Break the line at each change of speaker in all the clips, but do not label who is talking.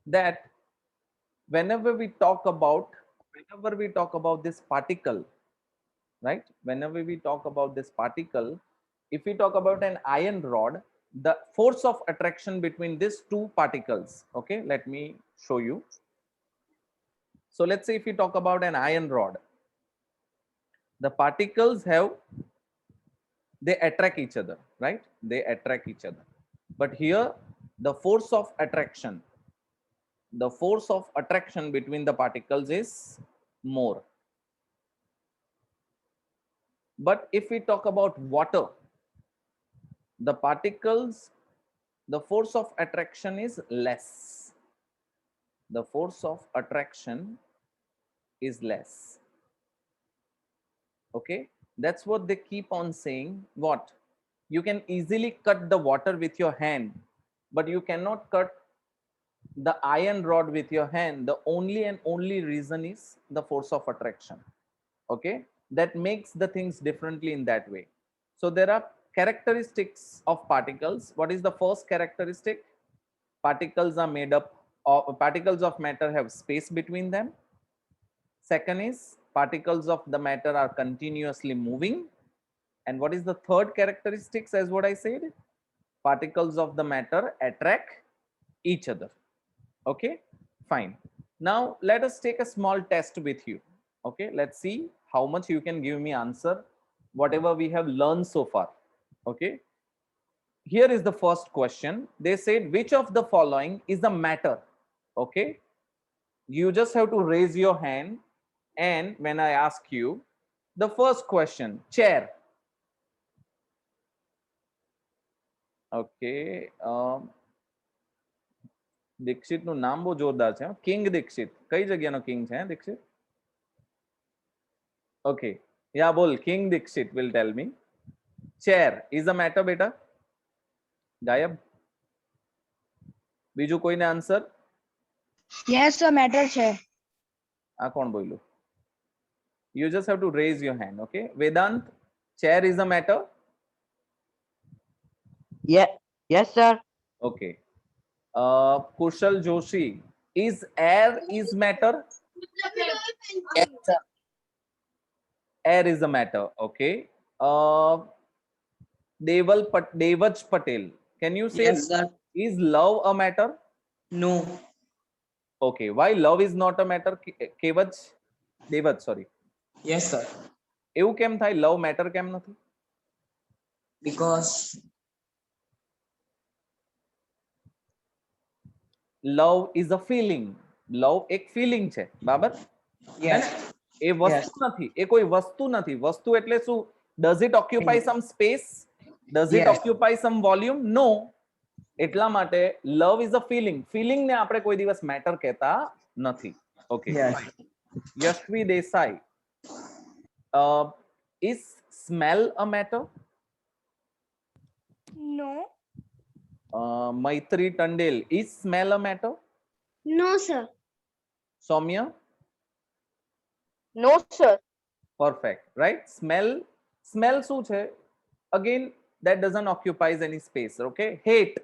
that whenever we talk about this particle, right? Whenever we talk about this particle, if we talk about an iron rod, the force of attraction between these two particles, okay, let me show you. So let's say if we talk about an iron rod, the particles have, they attract each other, right? They attract each other. But here the force of attraction, between the particles is more. But if we talk about water, the particles, the force of attraction is less. The force of attraction is less. Okay, that's what they keep on saying. What? You can easily cut the water with your hand, but you cannot cut the iron rod with your hand. The only and only reason is the force of attraction. Okay, that makes the things differently in that way. So there are characteristics of particles. What is the first characteristic? Particles are made up of, particles of matter have space between them. Second is particles of the matter are continuously moving. And what is the third characteristics? As what I said, particles of the matter attract each other. Okay, fine. Now let us take a small test with you. Okay, let's see how much you can give me answer whatever we have learned so far. Okay, here is the first question. They said which of the following is the matter? Okay, you just have to raise your hand, and when I ask you the first question, chair. Okay, Dixit નું નામ બહુ જોરદાર છે, king Dixit. કઈ જગ્યાનો king છે Dixit? Okay, yeah બોલ, king Dikshit will tell me. Chair is a matter બેટા? ગાયબ. બીજું કોઈને આન્સર?
Yes sir, matter છે.
આ કોણ બોલ્યું? You just have to raise your hand. Okay, Vedant, chair is a matter?
Yeah, yes sir.
Okay. Kushal Joshi, is air is matter?
Yes, sir.
Air is a matter. Okay. Devaj Patel, can you say
Yes, sir.
is love a matter?
No.
Okay, why love is not a matter? Kevaj, Devaj, sorry.
Yes, sir.
એવું કેમ થાય? લવ matter કેમ નથી?
Because
love is a feeling. Love એક feeling છે, બરાબર?
yes.
એ વસ્તુ નથી, એ કોઈ વસ્તુ નથી. વસ્તુ એટલે શું? Does it occupy some space? Does it
Yes.
occupy some volume? No. એટલા માટે love is a feeling. Feeling ને આપણે કોઈ દિવસ મેટર કહેતા નથી. Okay.
Yes.
Yashvi Desai, is smell a matter?
No.
Maitri Tandel, is smell a matter?
No sir.
Soumya?
No sir.
Perfect, right? Smell શું છે? Again, that doesn't occupies any space. Okay. Hate,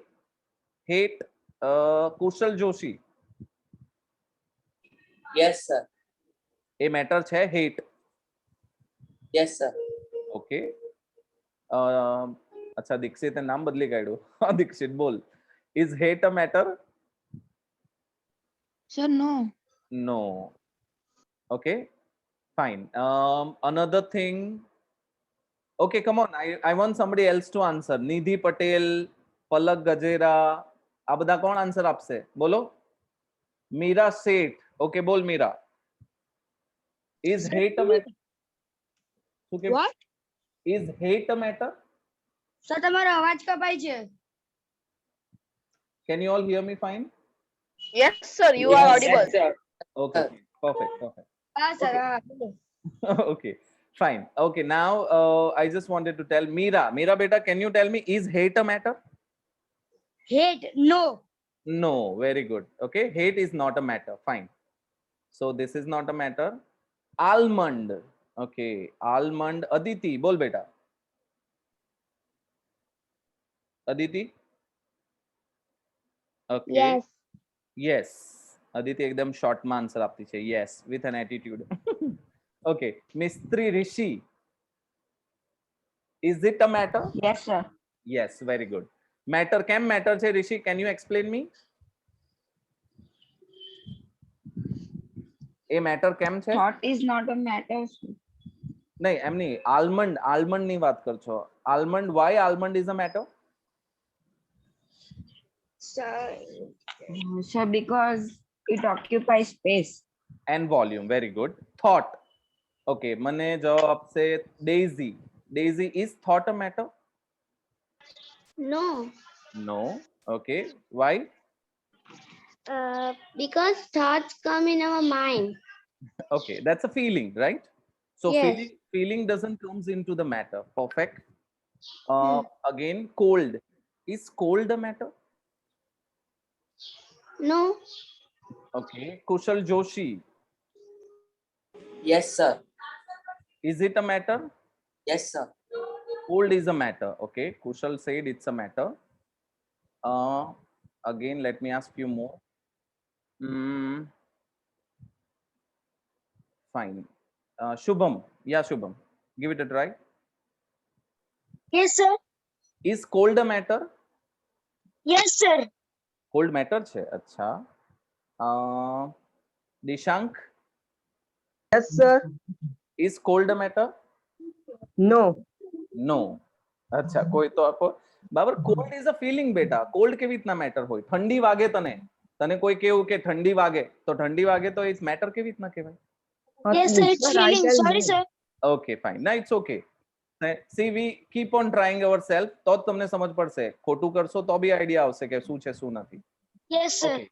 Kushal Joshi,
Yes, sir.
A matter છે hate?
Yes, sir.
Okay. અચ્છા, દીક્ષિતે નામ બદલી કાઢ્યું. હા દીક્ષિત બોલ, is hate a matter?
Sir, no.
No. Okay, fine. Another thing. Okay, come on. I want somebody else to answer. Nidhi Patel, Palak Gajera, આ બધા કોણ આન્સર આપશે? બોલો. મીરા શેઠ. Okay, બોલ Meera. Is hate a matter? શું કે?
What?
Is hate a matter?
Sir, તમારો અવાજ કપાય છે.
Can you all hear me fine?
Yes sir, you are audible.
Yes, sir.
Okay, perfect.
હા sir.
Okay, fine. Okay, now I just wanted to tell Meera beta, can you tell me, is hate a matter?
Hate, no.
No, very good. Okay, hate is not a matter. Fine. So this is not a matter. Almond. Okay, almond. Aditi, bol beta. Aditi. Okay.
Yes.
Yes. Aditi એકદમ short માં answer આપતી છે. Yes, with an attitude. Okay. Mistri Rishi. Is it a matter?
Yes, sir.
Yes, very good. Matter કેમ matter છે Rishi? Can you explain me? A matter કેમ છે?
Thought is not a matter.
નહીં એમ નહીં. Almond ની વાત કરશો. Almond, why almond is a matter?
Sir, because it occupies space.
And volume. Very good. Thought. Okay. મને જવાબ આપશે Daisy. Daisy, is thought a matter?
No.
No. Okay. Why?
Because thoughts come in our mind.
Okay, that's a feeling, right? So
Yes.
feeling doesn't comes into the matter. Perfect. Again, cold. Is cold a matter?
No.
Okay. Kushal Joshi.
Yes, sir.
Is it a matter?
Yes, sir.
Cold is a matter. Okay. Kushal said it's a matter. Again, let me ask you more. Fine. Shubham. Yeah, Shubham. Give it a try.
Yes, sir.
Is cold a matter?
Yes, sir.
Cold matter છે. अच्छा. Dishank.
Yes, sir.
Is cold a matter?
No.
No. अच्छा કોઈ તો આપો. બરાબર. Cold is a feeling બેટા. Cold કેવી રીતના matter હોય? ઠંડી વાગે તને કોઈ કેવું કે ઠંડી વાગે તો ઠંડી વાગે તો it's matter કેવી રીતના કહેવાય?
Yes, sir. It's feeling. Sorry, sir.
Okay, fine. No, it's okay. See, we keep on trying ourselves. તો જ તમને સમજ પડશે. ખોટું કરશો તો બી આઈડિયા આવશે કે શું છે શું નથી.
Yes, sir.
Okay.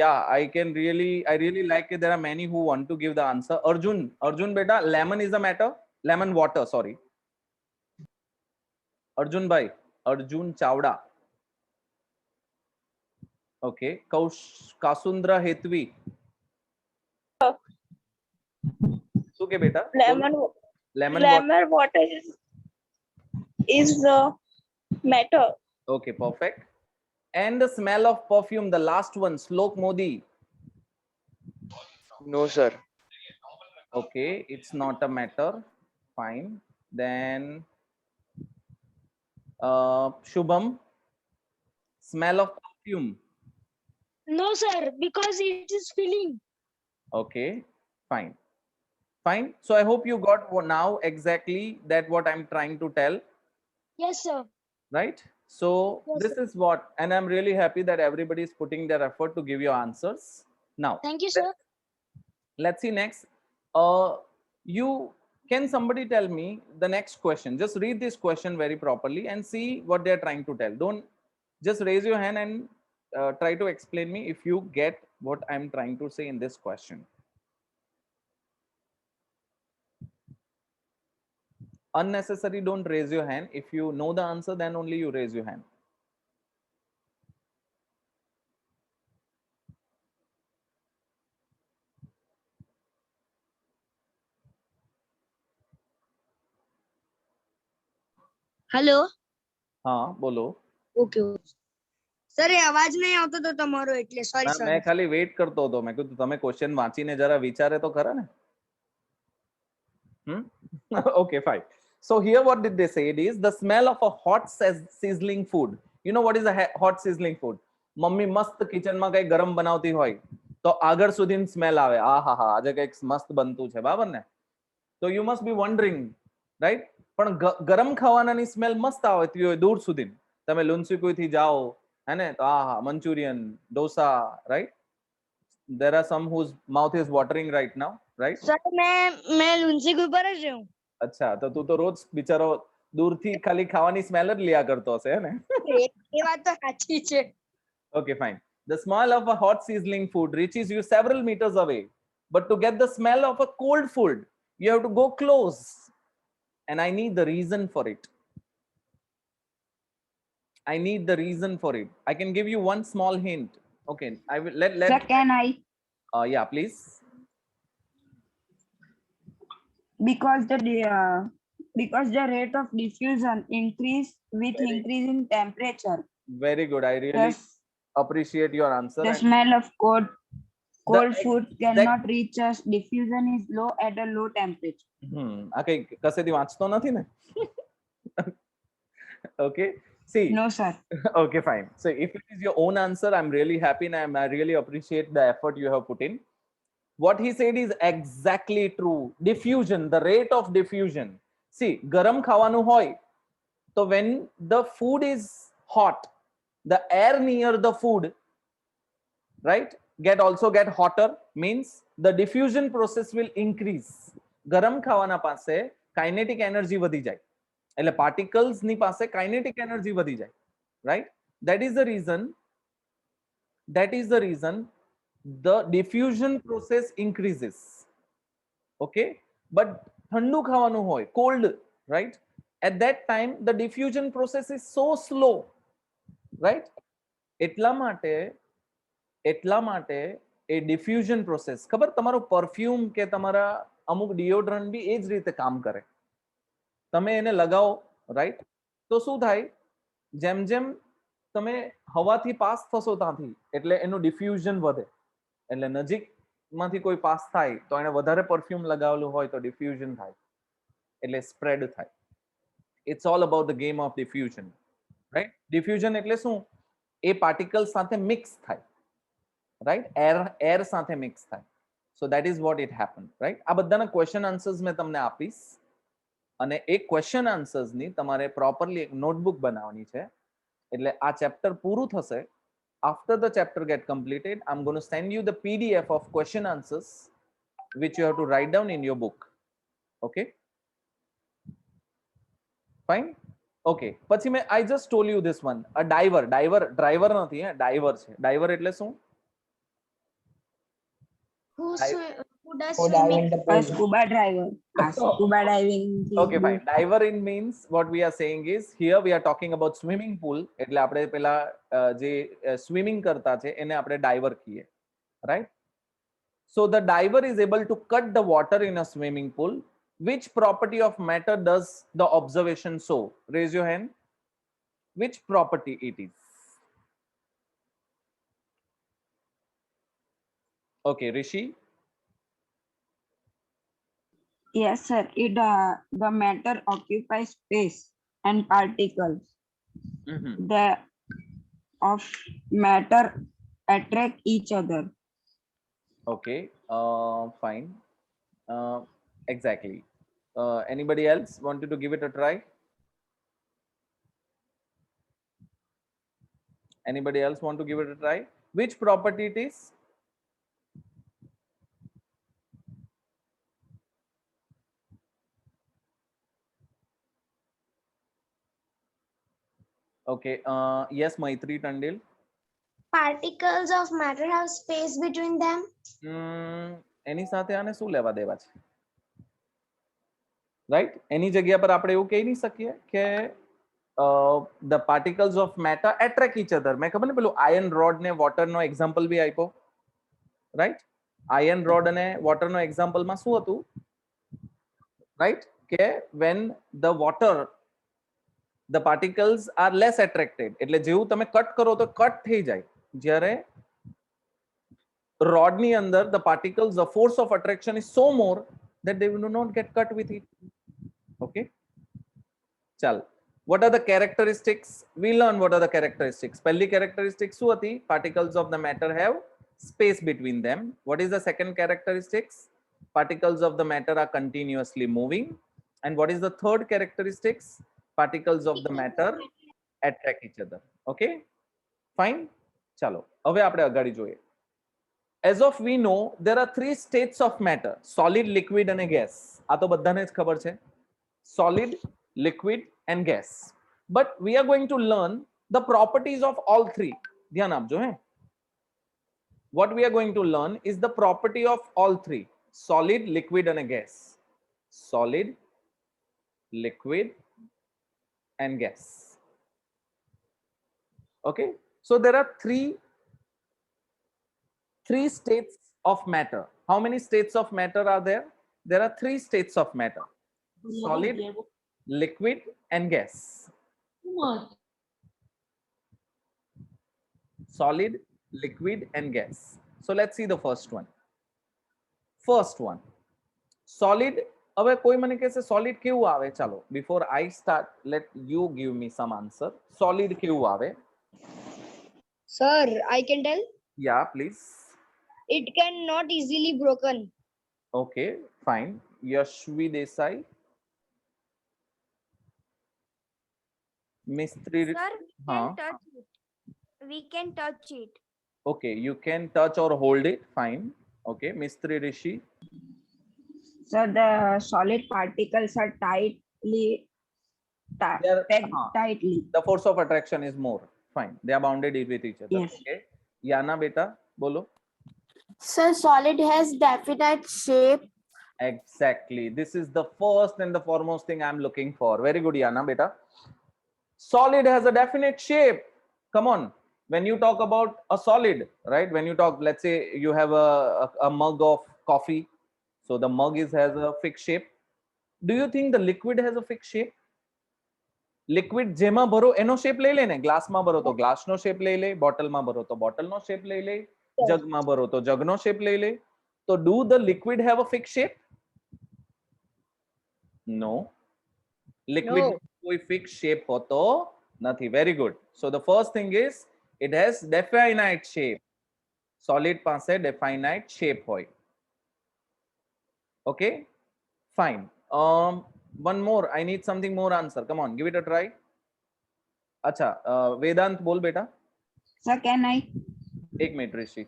Yeah, I really like it. There are many who want to give the answer. Arjun beta, lemon is a matter. Lemon water, sorry. Arjun bhai, Arjun Chawda. Okay. Kasundra Hetvi. શું કે બેટા? Lemon
water is the matter.
Okay, perfect. And the smell of perfume, the last one, Slok Modi.
No, sir.
Okay, it's not a matter. Fine. Then Shubham, smell of perfume.
No, sir. Because it is feeling.
Okay, fine. Fine. So I hope you got now exactly that what I'm trying to tell,
Yes, sir.
right? So
Yes,
this is what, and I'm really happy that everybody is putting their effort to give you answers. Now,
Thank you, sir.
let's see next. Can somebody tell me the next question? Just read this question very properly and see what they're trying to tell. Don't just raise your hand and try to explain me if you get what I'm trying to say in this question. Unnecessary, don't raise your hand. If you know the answer, then only you raise your hand.
Hello.
હા બોલો.
Okay. Sir એ અવાજ નહીં આવતો તો તમારો એટલે sorry sir.
मैं खाली वेट करतो હતો. मैं કીધું તમે ક્વેશ્ચન વાંચીને જરા વિચારે તો ખરા ને. Okay, fine. So here what did they say? It is the smell of a hot sizzling food. You know what is a hot sizzling food? Mummy મસ્ત કિચનમાં કઈ ગરમ બનાવતી હોય તો આગળ સુધી સ્મેલ આવે. આહાહા આજે કઈક મસ્ત બનતું છે, બરાબર ને? So you must be wondering, right? પણ ગરમ ખાવાનાની સ્મેલ મસ્ત આવતી હોય દૂર સુધી. તમે લુન્સીકુઈથી જાઓ હે ને તો આહા manchurian, dosa, right? There are some whose mouth is watering right now, right?
Sir मैं લુન્સીક ઉપર જ છું.
અચ્છા તો તું તો રોજ બિચારો દૂરથી ખાલી ખાવાની સ્મેલ જ લિયા કરતો હશે હે ને?
એ વાત તો સાચી છે.
Okay, fine. The smell of a hot sizzling food reaches you several meters away, but to get the smell of a cold food, you have to go close, and I need the reason for it. I need the reason for it. I can give you one small hint. Okay, I will let.
Sir, can I?
Yeah, please.
Because the rate of diffusion increase with increase in temperature.
Very good. I really
Yes.
appreciate your answer.
The
And
smell of cold
the
food
exact
cannot reach us. Diffusion is low at a low temperature.
આ કઈ કસેથી વાંચતો નથી ને. Okay, see.
No, sir.
Okay, fine. So if it is your own answer, I'm really happy and I really appreciate the effort you have put in. What he said is exactly true. Diffusion, the rate of diffusion. See, garam khawanu hoy. So when the food is hot, the air near the food, right, get hotter, means the diffusion process will increase. Garam ખાવાના પાસે kinetic energy વધી જાય, એટલે particles ની પાસે kinetic energy વધી જાય, right? That is the reason the diffusion process increases. Okay, but ઠંડુ ખાવાનું હોય, cold, right, at that time the diffusion process is so slow, right? એટલા માટે એ ડિફ્યુઝન પ્રોસેસ, ખબર તમારો પરફ્યુમ કે તમારા અમુક ડિયોડ્રન્ટ બી એ જ રીતે કામ કરે. તમે એને લગાવો, રાઈટ, તો શું થાય, જેમ જેમ તમે હવાથી પાસ થશો ત્યાંથી, એટલે એનું ડિફ્યુઝન વધે. એટલે નજીકમાંથી કોઈ પાસ થાય તો એને વધારે પરફ્યુમ લગાવેલું હોય તો ડિફ્યુઝન થાય, એટલે સ્પ્રેડ થાય. It's all about the game of diffusion, right? Diffusion એટલે શું? એ પાર્ટિકલ સાથે મિક્સ થાય, right? air સાથે મિક્સ થાય. So that is what it happened, right? આ બધાના ક્વેશ્ચન આન્સર્સ મેં તમને આપીશ, અને એ ક્વેશ્ચન આન્સર્સ ની તમારે પ્રોપરલી એક નોટબુક બનાવવાની છે. એટલે આ ચેપ્ટર પૂરું થશે. After the chapter get completed, I'm going to send you the PDF of question answers which you have to write down in your book. Okay, fine. Okay, પછી મેં I just told you this one, a diver driver નથી, diver છે. diver એટલે શું?
Who does
Who dive
swimming?
in the
A
pool?
scuba driver. Scuba diving.
Okay, fine. Diver in means what we are saying is here we are talking about swimming pool. એટલે આપણે પેલા જે swimming કરતા છે એને આપણે diver કહીએ, right? So the diver is able to cut the water in a swimming pool. Which property of matter does the observation show? Raise your hand. Which property it is? Okay, Rishi.
Yes, sir. The matter occupies space and particles. The of matter attract each other.
Okay, fine. Exactly. Anybody else wanted to give it a try? Anybody else want to give it a try? Which property it is? Okay, yes, Maitri Tandil.
Particles of matter have space between them.
એની સાથે આને શું લેવા દેવા છે, right? એની જગ્યા પર આપણે એવું કહી નહીં શકીએ કે the particles of matter attract each other. મેં ખબર ને પેલું આયર્ન રોડ ને વોટર નો એક્ઝામ્પલ બી આપ્યો, રાઈટ? આયર્ન રોડ અને વોટર નો એક્ઝામ્પલ માં શું હતું, રાઈટ? કે when the water, the particles are less attracted, એટલે જેવું તમે કટ કરો તો કટ થઈ જાય. જ્યારે rod ની અંદર the particles, the force of attraction is so more that they will not get cut with it. Okay, ચાલ, what are the characteristics? We learn what are the characteristics. પહેલી characteristics શું હતી? Particles of the matter have space between them. What is the second characteristics? Particles of the matter are continuously moving. And what is the third characteristics? Particles of the matter attract each other. Okay, fine. ચાલો હવે આપણે અગાડી જોઈએ. As of we know, there are three states of matter: solid, liquid and a gas. આ તો બધાને જ ખબર છે, solid, liquid and gas. But we are going to learn the properties of all three. ધ્યાન આપજો હે. What we are going to learn is the property of all three: solid, liquid and a gas. Solid, liquid and gas. Okay, so there are three states of matter. How many states of matter are there? There are three states of matter: solid, liquid and gas. solid, liquid and gas. So let's see the first one. First one, solid. હવે કોઈ મને કહેશે solid કેવું આવે? ચાલો, before I start, let you give me some answer. Solid કેવું આવે?
Sir, I can tell.
Yeah, please.
It can not easily broken.
Okay, fine. Yashvi Desai. Mistri.
Sir,
Huh.
we can touch it.
Okay, you can touch or hold it. Fine. Okay, Mistri Rishi.
So the solid particles are tightly
They are-
packed
हाँ.
tightly.
The force of attraction is more. Fine. They are bounded with each other.
Yes.
Okay. Yana beta, bolo.
Sir, solid has definite shape.
Exactly. This is the first and the foremost thing I'm looking for. Very good, Yana beta. Solid has a definite shape. Come on. When you talk about a solid, right? When you talk, let's say you have a mug of coffee. So the mug has a fixed shape. Do you think the liquid has a fixed shape? Liquid જેમાં ભરો એનો shape લઈ લે ને, ગ્લાસમાં ભરો તો ગ્લાસનો shape લઈ લે, બોટલમાં ભરો તો બોટલનો શેપ લઈ લે, જગમાં ભરો તો જગનો શેપ લઈ લે. તો do the liquid have a fix shape? No. Liquid કોઈ ફિક્સ શેપ હોતો નથી. Very good. So the first thing is it has definite shape. Solid પાસે ડેફાઇનાઇટ શેપ હોય. Okay, fine. One more. I need something more answer. Come on, give it a try. Acha, Vedant bol beta.
Sir, can I?
Ek minute, Rishi.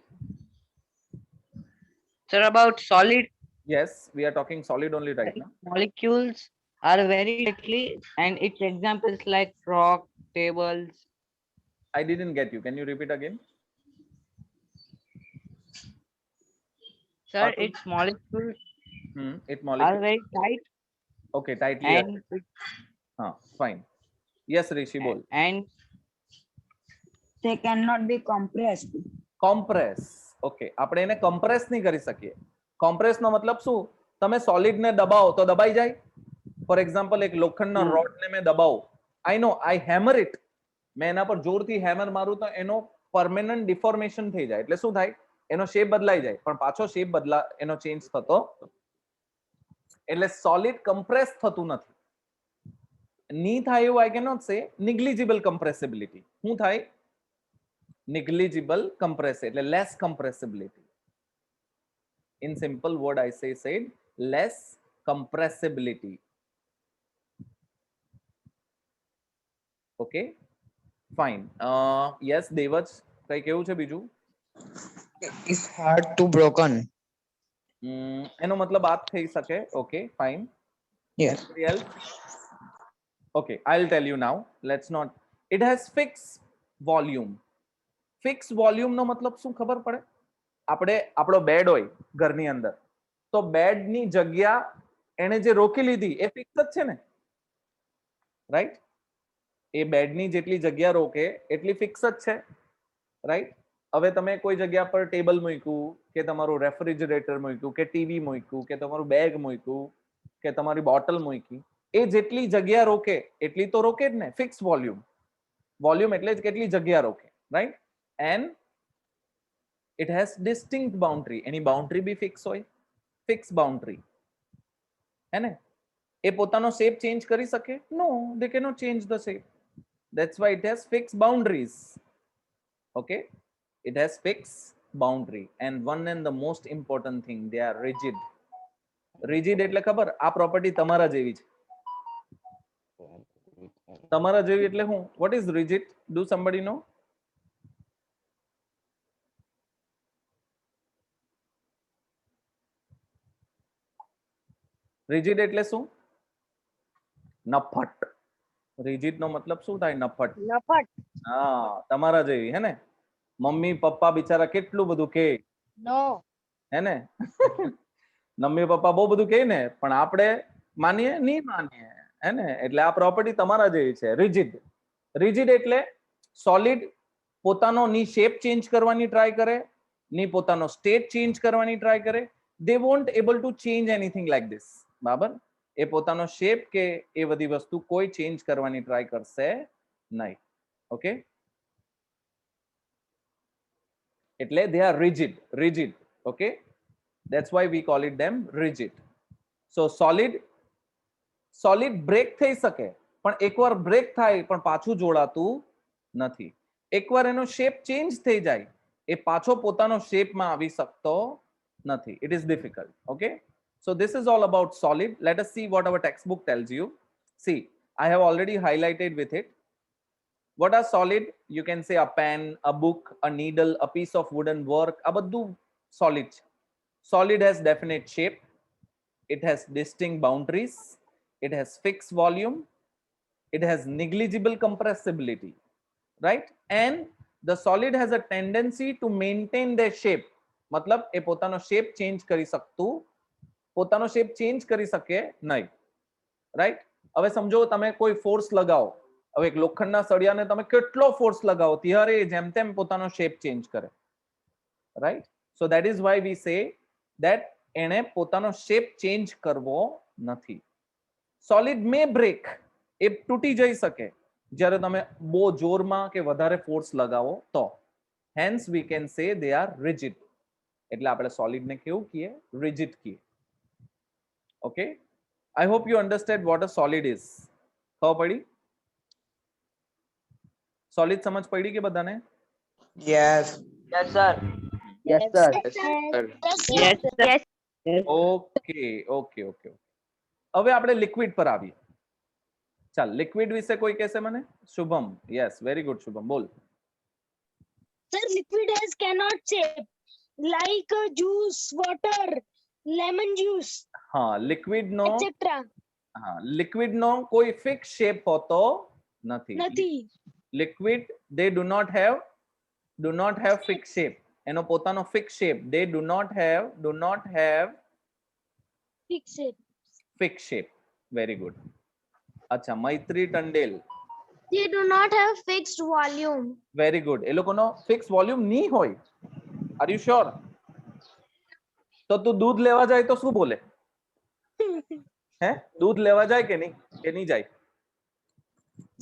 Sir, about solid,
Yes, we are talking solid only right now.
molecules are very tightly, and its examples like rock, tables.
I didn't get you. Can you repeat again?
Sir,
Pardon?
its molecules
It
are
molecule.
very tight,
Okay, tightly.
and
Fine. Yes, Rishi bol.
and
They cannot be compressed.
Compress. Okay, આપણે એને compress નહીં કરી શકીએ. Compress નો મતલબ શું? તમે solid ને દબાવો તો દબાઈ જાય. For example, એક લોખંડના rod ને મેં દબાવું. I know, I hammer it. મેં એના પર જોરથી hammer મારું તો એનો permanent deformation થઈ જાય. એટલે શું થાય? એનો shape બદલાઈ જાય. પણ પાછો shape એનો change થતો. એટલે solid compress થતું નથી. ની થાય એવું I cannot say. Negligible compressibility. શું થાય? Negligible compressibility, એટલે less compressibility. In simple word I said less compressibility. Okay, fine. Yes, Devaj, કઈ કેવું છે બીજું?
It's hard to broken.
એનો મતલબ આ થઈ શકે. Okay, fine.
Yes.
Anybody else? Okay, I'll tell you now. Let's not. It has fixed volume. Fix volume નો મતલબ શું ખબર પડે? આપણે આપણો બેડ હોય ઘરની અંદર, તો બેડની જગ્યા એને જે રોકી લીધી એ ફિક્સ જ છે ને, રાઈટ? એ બેડની જેટલી જગ્યા રોકે એટલી ફિક્સ જ છે, રાઈટ? હવે તમે કોઈ જગ્યા પર ટેબલ મૂક્યું, કે તમારું રેફ્રિજરેટર મૂક્યું, કે ટીવી મૂક્યું, કે તમારું બેગ મૂક્યું, કે તમારી બોટલ મૂકી, એ જેટલી જગ્યા રોકે એટલી તો રોકે જ ને. Fix volume. વોલ્યુમ એટલે જ કેટલી જગ્યા રોકે, right? And it has distinct boundary. Any boundary be fix hoy? Fixed boundary. है ने? એ પોતાનો shape change કરી શકે? No, they cannot change the shape. That's why it has fixed boundaries. Okay, it has fixed boundary. And one and the most important thing, they are rigid. Rigid એટલે ખબર? આ property તમારા જેવી છે. તમારા જેવી એટલે શું? What is rigid? Do somebody know? Rigid એટલે શું? નફટ. રિજિડ નો મતલબ શું થાય? નફટ.
નફટ.
હા, તમારા જેવી, હે ને? મમ્મી પપ્પા બિચારા કેટલું બધું કહે,
નો.
હે ને? મમ્મી પપ્પા બહુ બધું કહે ને, પણ આપણે માનીએ નહીં માનીએ, હે ને? એટલે આ પ્રોપર્ટી તમારા જેવી છે. રિજિડ. રિજિડ એટલે સોલિડ પોતાનો ની શેપ ચેન્જ કરવાની ટ્રાય કરે, ની પોતાનો સ્ટેટ ચેન્જ કરવાની ટ્રાય કરે. They won't able to change anything like this. બરાબર? એ પોતાનો શેપ કે એ બધી વસ્તુ કોઈ ચેન્જ કરવાની ટ્રાય કરશે નહીં. ઓકે, એટલે they are rigid. Okay, that's why we call it them rigid. So solid break થઈ શકે, પણ એકવાર બ્રેક થાય પણ પાછું જોડાતું નથી. એકવાર એનો શેપ ચેન્જ થઈ જાય, એ પાછો પોતાનો શેપમાં આવી શકતો નથી. It is difficult. Okay, so this is all about solid. Let us see what our textbook tells you. See, I have already highlighted with it. What are solid? You can say a pen, a book, a needle, a piece of wooden work. આ બધું solid છે. Solid has definite shape. It has distinct boundaries. It has fixed volume. It has negligible compressibility, right? And the solid has a tendency to maintain their shape. मतलब એ પોતાનો shape change કરી શકે નહીં, right? હવે સમજો તમે કોઈ ફોર્સ લગાવો, હવે એક લોખંડના સળિયાને તમે કેટલો ફોર્સ લગાવો ત્યારે જેમ તેમ પોતાનો શેપ ચેન્જ કરે, right? So that is why we say that એને પોતાનો શેપ ચેન્જ કરવો નથી. સોલિડ મે બ્રેક, એ તૂટી જઈ શકે જ્યારે તમે બહુ જોરમાં કે વધારે ફોર્સ લગાવો તો. Hence we can say they are rigid. એટલે આપણે સોલિડને કેવું કહીએ? રિજિડ કહીએ. Okay, I hope you understand what a solid is. ખબર પડી? સોલિડ સમજ પડી કે બધાને?
Yes.
Yes, sir. Yes, sir. Yes, sir.
Okay okay okay. હવે આપણે લિક્વિડ પર આવીએ. ચાલ, લિક્વિડ વિશે કોઈ કહેશે મને? Shubham. Yes, very good Shubham, બોલ.
Sir, liquid has cannot shape like juice, water, lemon juice,
હા, લિક્વિડ નો
etc.
હા, લિક્વિડ નો કોઈ ફિક્સ શેપ હોતો નથી.
Nothing.
Liquid they do not have fixed shape. એનો પોતાનો fix shape. They do not have
Fix it.
fixed shape. Very good. અચ્છા, Maitri Tandel.
They do not have fixed volume.
Very good. એ લોકોનો fix volume નહીં હોય. Are you sure? તો તું દૂધ લેવા જાય તો શું બોલે? હે, દૂધ લેવા જાય કે નહીં જાય?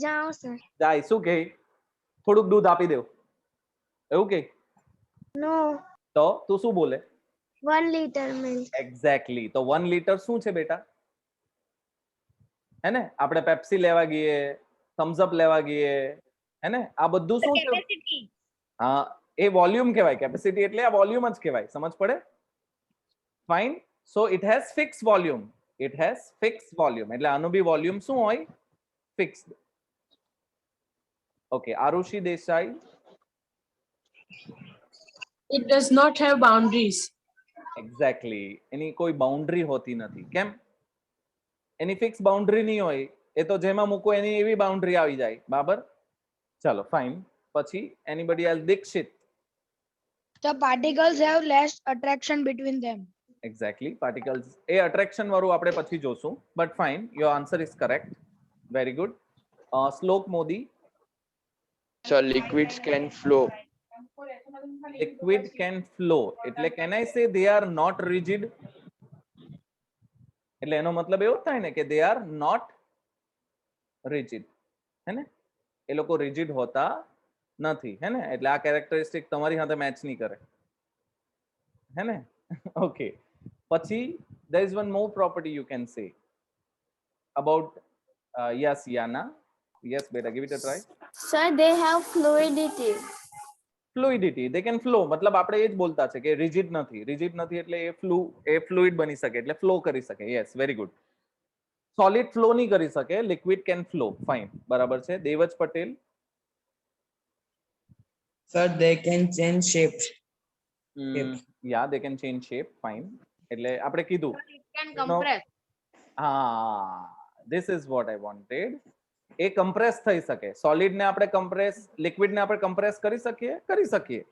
જાઓ sir.
જાય, શું કહે? થોડુંક દૂધ આપી દેવ, એવું કે?
No.
તો તું શું બોલે?
1 liter milk.
એક્ઝેક્ટલી. તો 1 લીટર શું છે બેટા? હે ને, આપણે પેપ્સી લેવા ગઈએ, થમ્સ અપ લેવા ગઈએ, હે ને, આ બધું શું છે? હા, એ વોલ્યુમ કહેવાય. કેપેસિટી એટલે આ વોલ્યુમ જ કહેવાય. સમજ પડે? Fine. So it has fix volume. એટલે આનું બી વોલ્યુમ શું હોય? Fixed. Okay, Arushi Desai.
It does not have boundaries.
Exactly. એની કોઈ બાઉન્ડ્રી હોતી નથી. કેમ? એની ફિક્સ બાઉન્ડ્રી નહીં હોય. એ તો જેમાં મૂકો એની એવી બાઉન્ડ્રી આવી જાય. બરાબર? ચલો ફાઇન. પછી anybody else? Dikshit.
The particles have less attraction between them.
Exactly. Particles એ અટ્રેક્શન વાળું આપણે પછી જોશું. But fine, your answer is correct. Very good. Shlok Modi.
So liquids can flow.
Liquid can flow. એટલે can I say they are not rigid? એટલે એનો મતલબ એવો થાય ને કે they are not rigid. હે ને, એ લોકો rigid હોતા નથી. હે ને, એટલે આ કેરેક્ટરિસ્ટિક તમારી સાથે મેચ નહીં કરે. હે ને? ઓકે. પછી there is one more property you can say about yes, Yana. Yes, beta, give it a try.
Sir, they have fluidity.
Fluidity. They can flow. मतलब આપણે એ જ બોલતા છે કે rigid નથી. એટલે એ fluid બની શકે, એટલે flow કરી શકે. Yes, very good. Solid flow નહીં કરી શકે. Liquid can flow. Fine. બરાબર છે. દેવજ Patel.
Sir, they can change shapes.
Yeah, they can change shape. Fine. એટલે આપણે કીધું.
It can compress.
This is what I wanted. A compress થઈ શકે. સોલિડ ને આપણે કમ્પ્રેસ, લિક્વિડ ને આપણે કમ્પ્રેસ કરી શકીએ.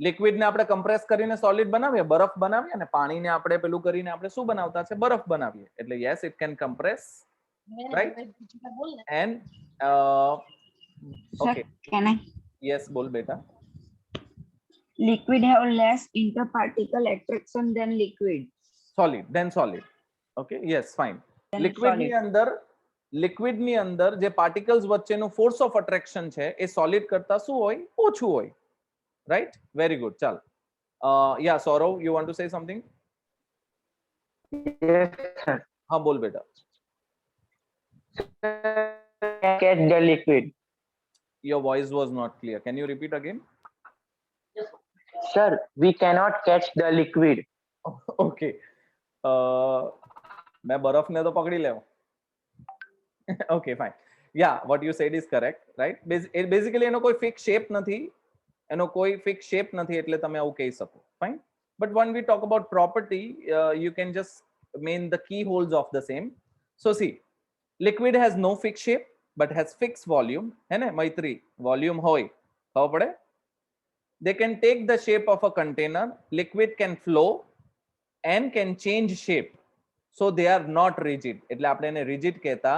લિક્વિડ ને આપણે કમ્પ્રેસ કરીને સોલિડ બનાવીએ, બરફ બનાવીએ, અને પાણીને આપણે પેલું કરીને આપણે શું બનાવતા છે? બરફ બનાવીએ. એટલે yes, it can compress, right? And okay,
Can I?
Yes, બોલ બેટા.
Liquid have less interparticle attraction than liquid.
solid. Okay, yes, fine. Liquid ની અંદર જે પાર્ટિકલ્સ વચ્ચેનું ફોર્સ ઓફ અટ્રેક્શન છે એ સોલિડ કરતા શું હોય? ઓછું હોય, right? Very good. Chal. Yeah, Saurav, you want to say something?
Yes, sir.
हाँ बोल बेटा.
Catch the liquid.
Your voice was not clear. Can you repeat again?
Sir, we cannot catch the liquid.
Okay. मैं बर्फ ने तो पकड़ी ले. Okay, fine. Yeah, what you said is correct, right? Basically એનો કોઈ fixed shape નથી. એનો કોઈ fixed shape નથી એટલે તમે આવું કહી શકો. Fine. But when we talk about property, you can just mean the keyholes of the same. So see, liquid has no fixed shape but has fixed volume. है ने मैत्री? Volume होय. ખબર પડે? They can take the shape of a container. Liquid can flow and can change shape. So they are not rigid. એટલે આપણે એને rigid કહેતા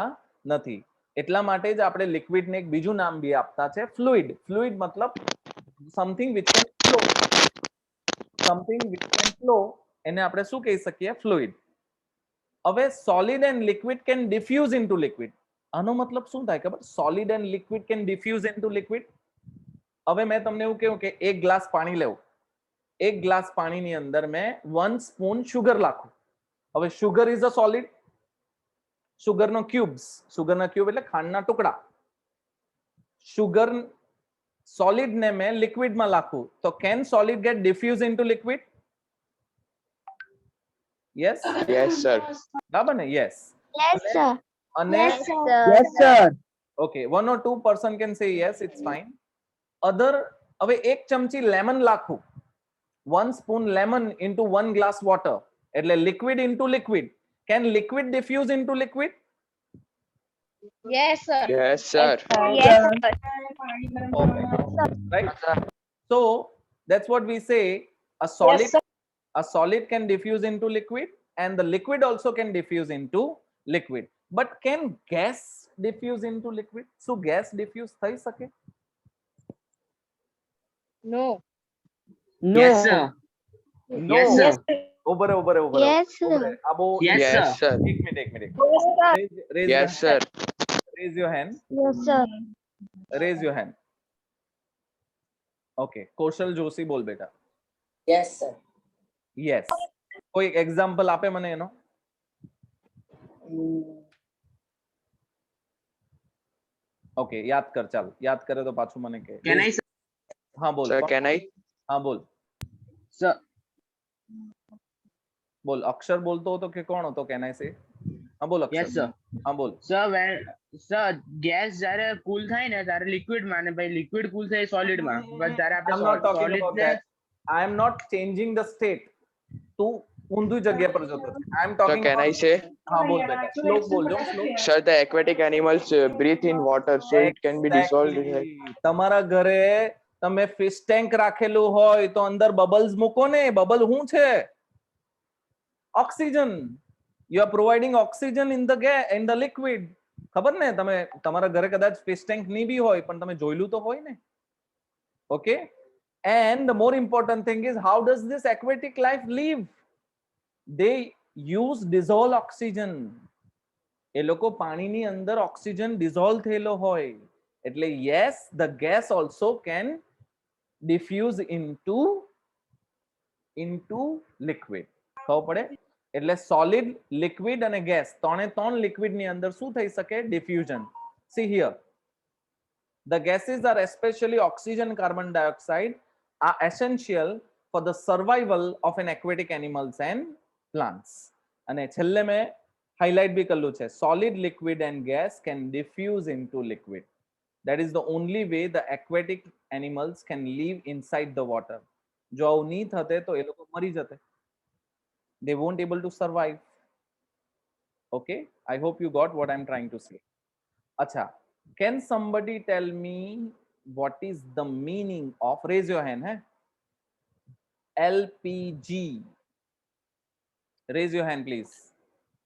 નથી. એટલા માટે જ આપણે liquid ને એક બીજું નામ બી આપતા છે fluid. Fluid મતલબ something which can flow. Something which can flow એને આપણે શું કહી શકીએ? Fluid. હવે solid and liquid can diffuse into liquid. આનો મતલબ શું થાય ખબર? Solid and liquid can diffuse into liquid. હવે मैं તમને એવું કહું કે એક ગ્લાસ પાણી લેવું. એક ગ્લાસ પાણીની અંદર મેં 1 સ્પૂન શુગર નાખું. હવે sugar is a solid. Sugar no cubes. Sugar na cube એટલે ખાંડના ટુકડા. Sugar solid ને મેં liquid માં નાખું. તો can solid get diffused into liquid? Yes?
Yes, sir.
બરાબર ને? Yes.
Yes, sir.
અને
Yes, sir.
Yes, sir.
okay, 1 or 2 person can say yes, it's fine. Other, હવે એક ચમચી lemon નાખું. 1 spoon lemon into 1 glass water. એટલે liquid into liquid. Can liquid diffuse into liquid?
Yes, sir.
Yes, sir.
Yes, sir.
Right? So that's what we say. A solid,
sir.
a solid can diffuse into liquid, and the liquid also can diffuse into liquid. But can gas diffuse into liquid? So gas diffuse થઈ શકે?
No.
No.
Yes, sir.
No.
Yes, sir.
Over.
Yes, sir.
Abo,
Yes,
Yes,
sir.
sir.
एक minute.
Yes, sir.
Raise
Yes, sir.
Raise your hand.
Yes, sir.
Raise your hand. Okay. कौशल जोशी बोल बेटा.
Yes, sir.
Yes. कोई example आपे મને એનો? Okay, याद कर ચાલ. याद करे तो પાછું મને કહે.
Can I, sir?
हाँ बोल.
Sir, can I?
हाँ बोल.
Sir.
बोल. अक्षर बोलतो હતો કે કોણ હતો? Can I say? हाँ बोल अक्षर.
Yes, sir.
हाँ बोल.
Sir, sir, gas જ્યારે cool થાય ને ત્યારે liquid માં ને ભાઈ liquid cool થાય solid માં. બસ જ્યારે આપણે
I'm not talking
solid
about
ને
that. I am not changing the state. तू ઊંધી જગ્યા પર જતો છે. I am
Sir,
talking
can I
about.
say?
हाँ बोल बेटा. શ્લોક બોલ જો શ્લોક.
Sir, the aquatic animals breathe in water, so it can be dissolved.
Exactly. તમારા ઘરે તમે fish tank રાખેલું હોય તો અંદર bubbles મૂકો ને. Bubble શું છે? Oxygen. You are providing oxygen in the gas, in the liquid. ખબર ને? તમે તમારા ઘરે કદાચ fish tank નહીં બી હોય પણ તમે જોયેલું તો હોય ને. Okay? And the more important thing is, how does this aquatic life live? They use dissolved oxygen. એ લોકો પાણીની અંદર oxygen dissolve થયેલો હોય. એટલે yes, the gas also can diffuse into liquid. ખબર પડે? એટલે solid, liquid અને gas ત્રણે ત્રણ liquid ની અંદર શું થઈ શકે? Diffusion. See here. The gases are especially oxygen and carbon dioxide are essential for the survival of an aquatic animals and plants. અને છેલ્લે મેં highlight બી કરેલું છે. Solid, liquid and gas can diffuse into liquid. That is the only way the aquatic animals can live inside the water. જો આવું નહીં થતે તો એ લોકો મરી જતે. They won't able to survive. Okay, I hope you got what I'm trying to say. Acha, can somebody tell me what is the meaning of, raise your hand, hai? LPG. Raise your hand please.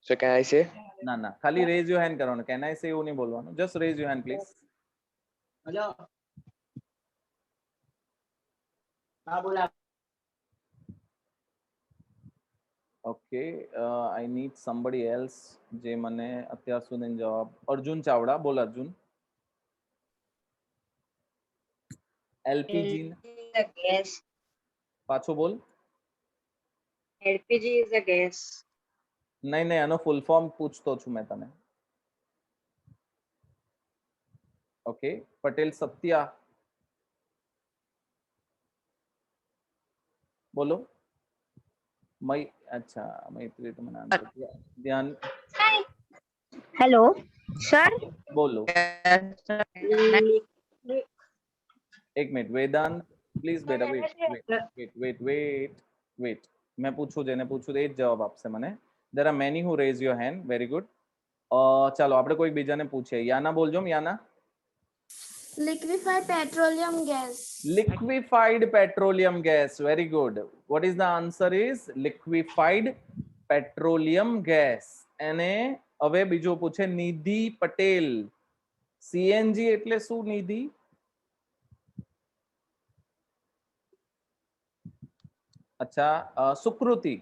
So, can I say?
ના ખાલી raise your hand કરવાનું. Can I say એવું નહીં બોલવાનું. Just raise your hand please. Okay, I need somebody else જે મને અત્યાર સુધી જવાબ. અર્જુન ચાવડા, બોલ અર્જુન. LPG
gas.
પાછું બોલ.
LPG is a gas.
નહીં નહીં, આનો ફૂલ ફોર્મ પૂછતો છું મેં તને. ઓકે, પટેલ સત્યા બોલો. અચ્છા મૈત્રી તમને આન્સર ધ્યાન
Hello, sir.
બોલો. એક મિનિટ વેદાંત પ્લીઝ બેટા વેટ મેં પૂછું જેને પૂછું એ જ જવાબ આપશે મને. there are many who raise your hand. very good. ચાલો આપણે કોઈ બીજાને પૂછીએ. યાના બોલજો. યાના.
Liquefied petroleum gas.
Liquefied petroleum gas. Very good. What is the answer is liquefied petroleum gas. અને હવે બીજો પૂછે નિધિ પટેલ. CNG એટલે શું નિધિ? અચ્છા સુકૃતિ.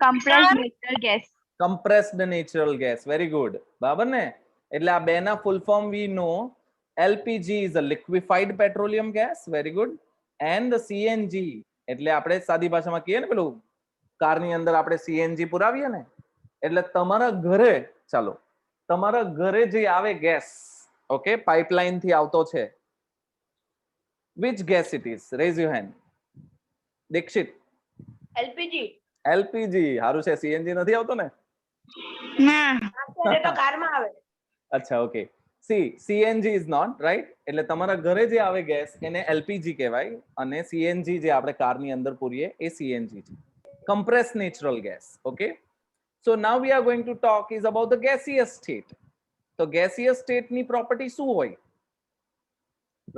Compressed natural gas.
Compressed natural gas. Very good. બરાબર ને? એટલે આ બેના full form we know. LPG is a liquefied petroleum gas. Very good. And the CNG એટલે આપણે સાદી ભાષામાં કહીએ ને પેલું કારની અંદર આપણે CNG પુરાવીએ ને એટલે તમારા ઘરે ચાલો તમારા ઘરે જે આવે ગેસ ઓકે પાઇપલાઇન થી આવતો છે which gas it is? raise your hand. Dixit.
LPG.
LPG હારું છે. CNG નથી આવતો ને?
એ તો કારમાં આવે.
અચ્છા okay. C CNG is not right. એટલે તમારા ઘરે જે આવે ગેસ એને LPG કહેવાય અને CNG જે આપણે કારની અંદર પૂરીએ એ CNG છે. compressed natural gas. Okay, so now we are going to talk is about the gaseous state. So gaseous state ની property શું હોય?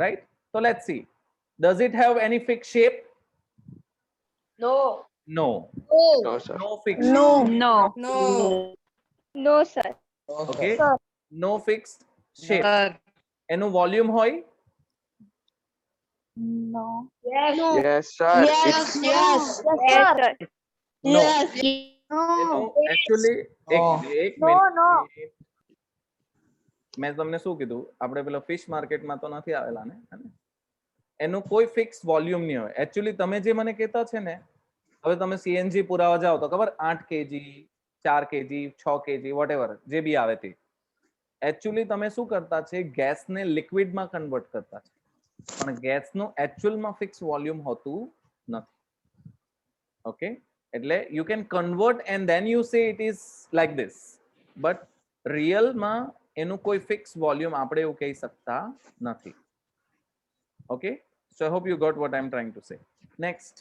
Right, so let's see. Does it have any fixed shape?
No.
No.
No, sir.
No fixed.
No.
No, sir.
Okay, no fixed shape. એનું volume હોય?
No.
Yes.
Yes, sir. It's
Yes, sir.
No.
No.
Actually એક
No, no.
Minute મેં તમને શું કીધું આપણે પેલો fish માર્કેટમાં તો નથી આવેલા ને એનું કોઈ ફિક્સ વોલ્યુમ નહીં હોય. એકચ્યુઅલી તમે જે મને કહેતા છે ને હવે તમે CNG પુરાવા જાઓ તો ખબર 8 kg 4 kg 6 kg વોટએવર જે બી આવે તે એકચ્યુઅલી તમે શું કરતા છે ગેસને લિક્વિડમાં કન્વર્ટ કરતા છે પણ ગેસનું એકચ્યુઅલમાં ફિક્સ વોલ્યુમ હોતું નથી. ઓકે, એટલે you can convert and then you say it is like this but રિયલમાં એનું કોઈ ફિક્સ વોલ્યુમ આપણે એવું કહી શકતા નથી. Okay, so I hope you got what I'm trying to say. Next.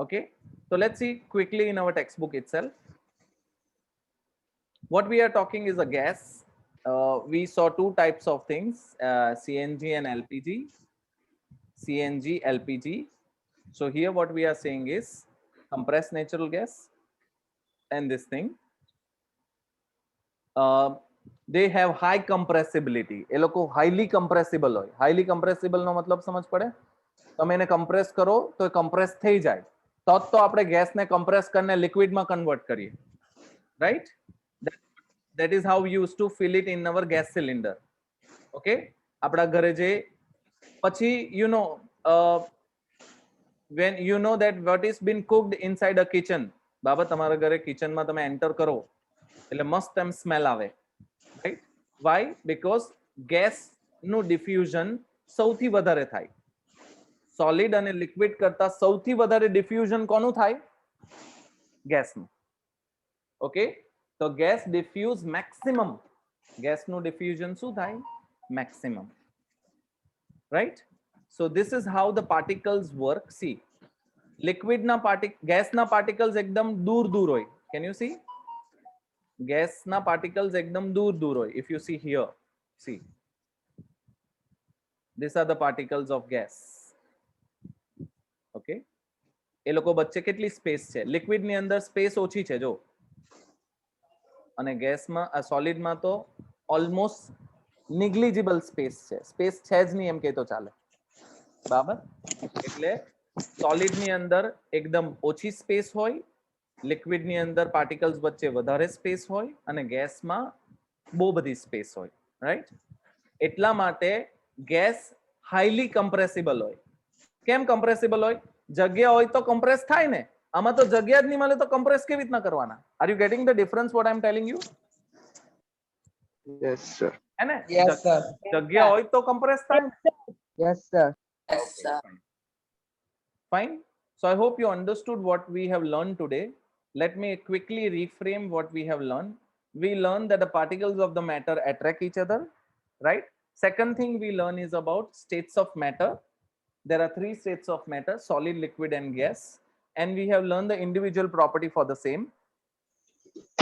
Okay, so let's see quickly in our textbook itself. What we are talking is a gas. We saw two types of things, CNG and LPG. CNG, LPG. So here what we are saying is compressed natural gas and this thing. They have high compressibility. એ લોકો highly compressible હોય. highly compressible નો મતલબ સમજ પડે? તમે એને compress કરો તો એ compress થઈ જાય તો આપણે ગેસને compress કરીને લિક્વિડમાં કન્વર્ટ કરીએ. right, that is how we used to fill it in our gas cylinder. okay, આપણા ઘરે જે પછી you know when you know that what is been cooked inside a kitchen. બાબા તમારા ઘરે કિચનમાં તમે એન્ટર કરો એટલે મસ્ત એમ સ્મેલ આવે. right, why? because gas નું diffusion સૌથી વધારે થાય. સોલિડ અને લિક્વિડ કરતા સૌથી વધારે ડિફ્યુઝન કોનું થાય? ગેસનું. ઓકે, તો ગેસ ડિફ્યુઝ મેક્સિમમ. ગેસનું ડિફ્યુઝન શું થાય? Maximum. Right, so this is how the particles work. See લિક્વિડના ગેસના પાર્ટિકલ્સ એકદમ દૂર દૂર હોય. Can you see? ગેસના પાર્ટિકલ્સ એકદમ દૂર દૂર હોય. If you see here, see these are the particles of gas. Okay, એ લોકો વચ્ચે કેટલી સ્પેસ છે? લિક્વિડની અંદર સ્પેસ ઓછી છે જો, અને ગેસમાં આ સોલિડમાં તો ઓલમોસ્ટ નિગ્લિજિબલ સ્પેસ છે. સ્પેસ છે જ નહીં એમ કે તો ચાલે. બરાબર, એટલે સોલિડની અંદર એકદમ ઓછી સ્પેસ હોય, લિક્વિડની અંદર પાર્ટિકલ્સ વચ્ચે વધારે સ્પેસ હોય અને ગેસમાં બહુ બધી સ્પેસ હોય. રાઈટ, એટલા માટે ગેસ હાઈલી કમ્પ્રેસિબલ હોય. કેમ કમ્પ્રેસિબલ હોય? જગ્યા હોય તો કમ્પ્રેસ થાય ને. આમાં તો જગ્યા જ નહીં મળે તો કમ્પ્રેસ કેવી રીતના કરવાના? Are you getting the difference what I M telling you?
Yes, sir.
હે ને?
Yes, sir.
જગ્યા હોય તો કમ્પ્રેસ થાય.
Yes, sir.
Yes, sir.
Fine. So I hope you understood what we have learned today. Let me quickly reframe what we have learned. We learned that the particles of the matter attract each other, right? Second thing we learn is about states of matter. There are 3 states of matter: solid, liquid, and gas. And we have learned the individual property for the same,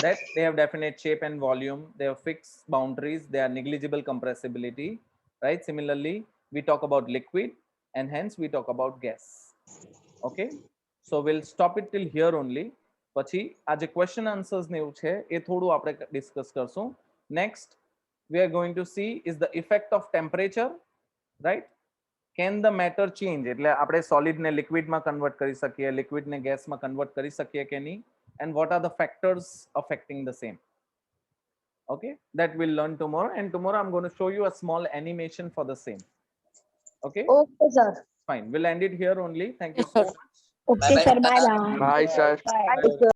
that they have definite shape and volume, they have fixed boundaries, they are negligible compressibility, right? Similarly, we talk about liquid, and hence we talk about gas. Okay, so we'll stop it till here only. પછી આ જે question answers ને એવું છે એ થોડું આપણે discuss કરશું. Next we are going to see is the effect of temperature, right? Can the matter change? એટલે આપણે solid ને liquid માં convert કરી શકીએ, liquid ને gas માં convert કરી શકીએ કે નહીં? And what are the factors affecting the same? Okay, that we'll learn tomorrow. And tomorrow I'm going to show you a small animation for the same. Okay,
Okay, sir.
fine. We'll end it here only. Thank you so much.
Okay, sir. Bye, bye.
Bye, sir.
Bye.